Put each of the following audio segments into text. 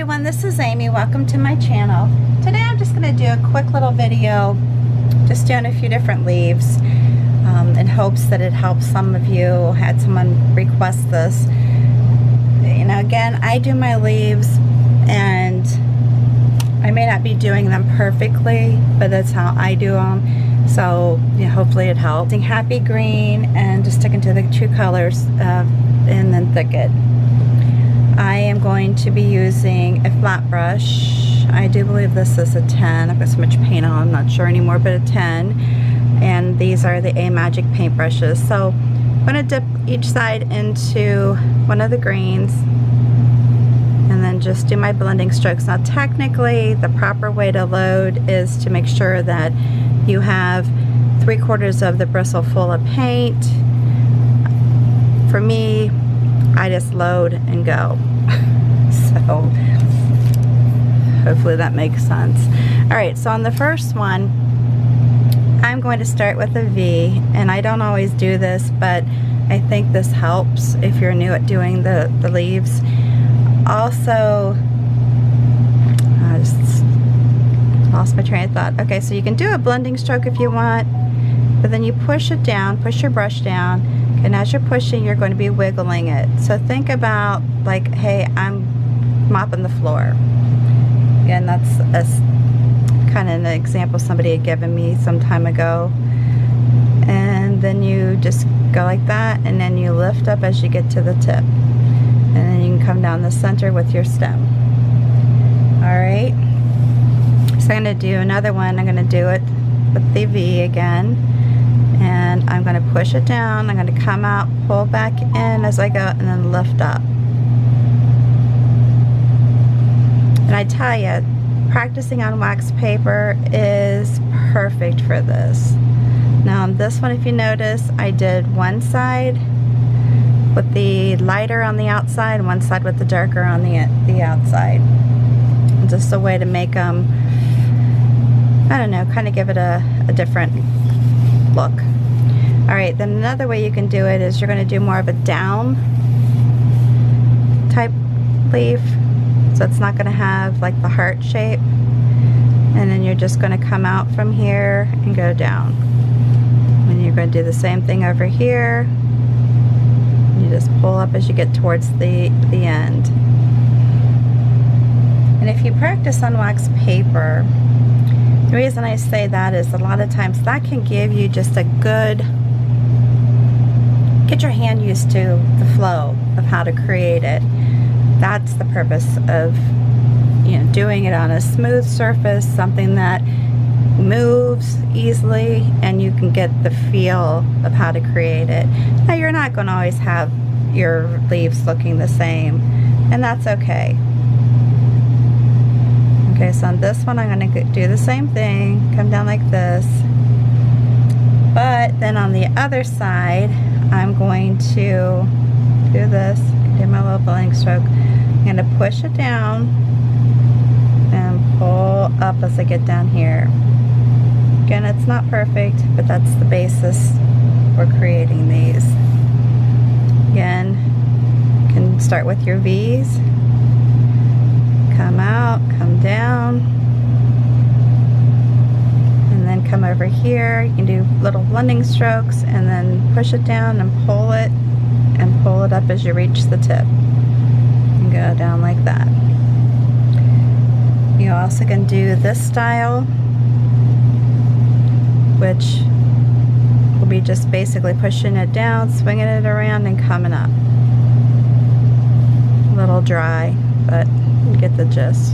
everyone, this is Amy. Welcome to my channel. Today I'm just going to do a quick little video just doing a few different leaves in hopes that it helps some of you. Had someone request this. You know, again, I do my leaves and I may not be doing them perfectly, but that's how I do them. So hopefully it helps. Happy green and just sticking to the two colors and then thicket. I am going to be using a flat brush. I do believe this is a 10. I've got so much paint on, I'm not sure anymore, but a 10. And these are the Amagic paintbrushes. So I'm going to dip each side into one of the greens and then just do my blending strokes. Now technically the proper way to load is to make sure that you have 3/4 of the bristle full of paint. For me, I just load and go. So hopefully that makes sense. Alright, so on the first one I'm going to start with a V, and I don't always do this, but I think this helps if you're new at doing the leaves. Also, I just lost my train of thought. Okay, so you can do a blending stroke if you want, but then you push it down, push your brush down, and as you're pushing, you're going to be wiggling it. So think about like, hey, I'm mopping the floor. Again, that's a kind of an example somebody had given me some time ago. And then you just go like that, and then you lift up as you get to the tip. And then you can come down the center with your stem. Alright. So I'm going to do another one. I'm going to do it with the V again. And I'm going to push it down. I'm going to come out, pull back in as I go, and then lift up. And I tell you, practicing on wax paper is perfect for this. Now on this one, if you notice, I did one side with the lighter on the outside and one side with the darker on the outside. Just a way to make them, I don't know, kind of give it a different look. Alright, then another way you can do it is you're going to do more of a down type leaf. So it's not going to have like the heart shape. And then you're just going to come out from here and go down. And you're going to do the same thing over here. You just pull up as you get towards the end. And if you practice on wax paper, the reason I say that is a lot of times that can give you just a good, get your hand used to the flow of how to create it. That's the purpose of doing it on a smooth surface, something that moves easily and you can get the feel of how to create it. Now you're not going to always have your leaves looking the same, and that's okay. Okay, so on this one I'm going to do the same thing, come down like this, but then on the other side I'm going to do this, do my little blending stroke. I'm going to push it down and pull up as I get down here. Again, it's not perfect, but that's the basis for creating these. Again, you can start with your V's, come out, come down, and then come over here. You can do little blending strokes and then push it down and pull it up as you reach the tip. And go down like that. You also can do this style, which will be just basically pushing it down, swinging it around, and coming up. A little dry, but you get the gist.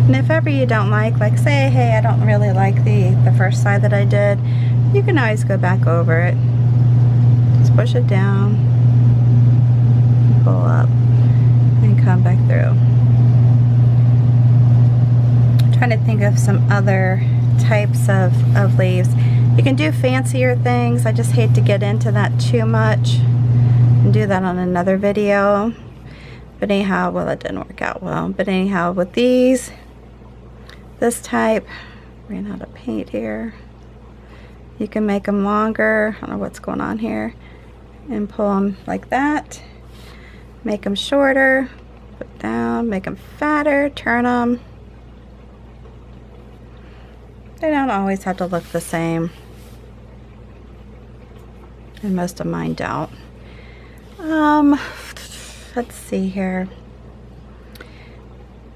And if ever you don't like say, hey, I don't really like the first side that I did, you can always go back over it. Just push it down, pull up, and come back through. I'm trying to think of some other types of leaves. You can do fancier things. I just hate to get into that too much and do that on another video. But anyhow, well, it didn't work out well. But anyhow, with these, this type, ran out of paint here. You can make them longer. I don't know what's going on here. And pull them like that. make them shorter, put down, make them fatter, turn them. They don't always have to look the same, and most of mine don't. Let's see here.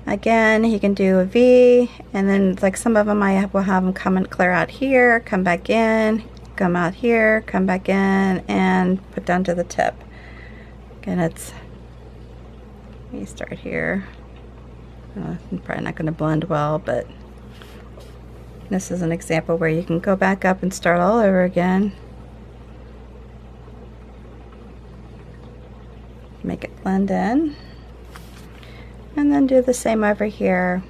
Again, you can do a V, and then like some of them I will have them come and clear out here, come back in, come out here, come back in, and put down to the tip. Again, it's, let me start here. I'm probably not going to blend well, but this is an example where you can go back up and start all over again. Make it blend in. And then do the same over here.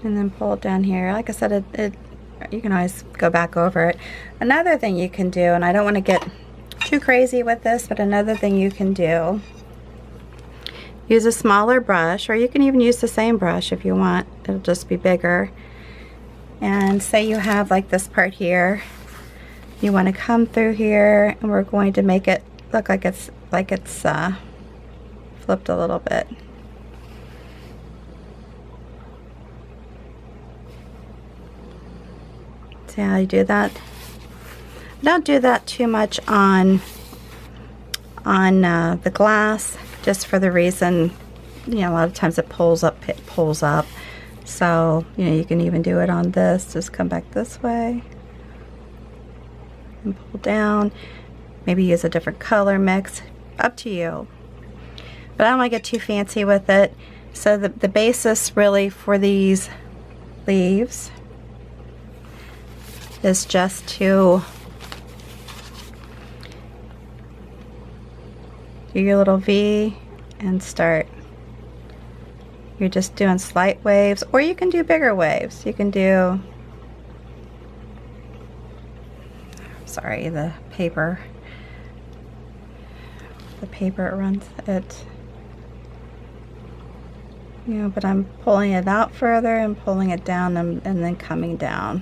And then pull it down here. Like I said, you can always go back over it. Another thing you can do, and I don't want to get too crazy with this, but another thing you can do, use a smaller brush, or you can even use the same brush if you want. It'll just be bigger. And say you have like this part here. You want to come through here, and we're going to make it look like it's flipped a little bit. See how you do that? Don't do that too much on the glass, just for the reason, you know, a lot of times it pulls up. So, you know, you can even do it on this. Just come back this way and pull down. Maybe use a different color mix. Up to you. But I don't want to get too fancy with it. So the basis really for these leaves is just to do your little V and start. You're just doing slight waves, or you can do bigger waves. You can do, sorry, the paper runs it, you know, but I'm pulling it out further and pulling it down, and then coming down.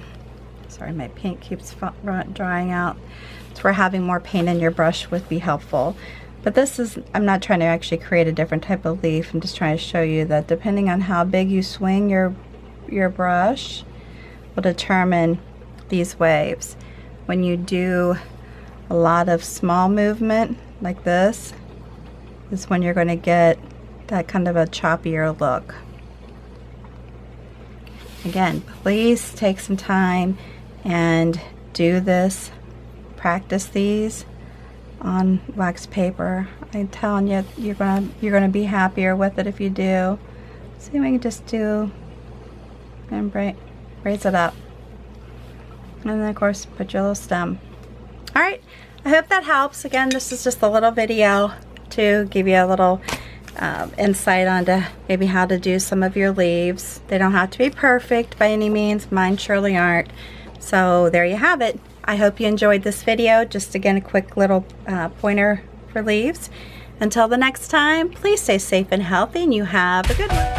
Sorry, my paint keeps drying out. That's where having more paint in your brush would be helpful. But this is, I'm not trying to actually create a different type of leaf. I'm just trying to show you that depending on how big you swing your brush will determine these waves. When you do a lot of small movement like this is when you're going to get that kind of a choppier look. Again, please take some time and do this, practice these on wax paper. I'm telling you, you're gonna be happier with it if you do. See, we can just do and raise it up, and then of course put your little stem. All right, I hope that helps. Again, this is just a little video to give you a little insight onto maybe how to do some of your leaves. They don't have to be perfect by any means. Mine surely aren't. So there you have it. I hope you enjoyed this video. Just again, a quick little pointer for leaves. Until the next time, please stay safe and healthy, and you have a good one.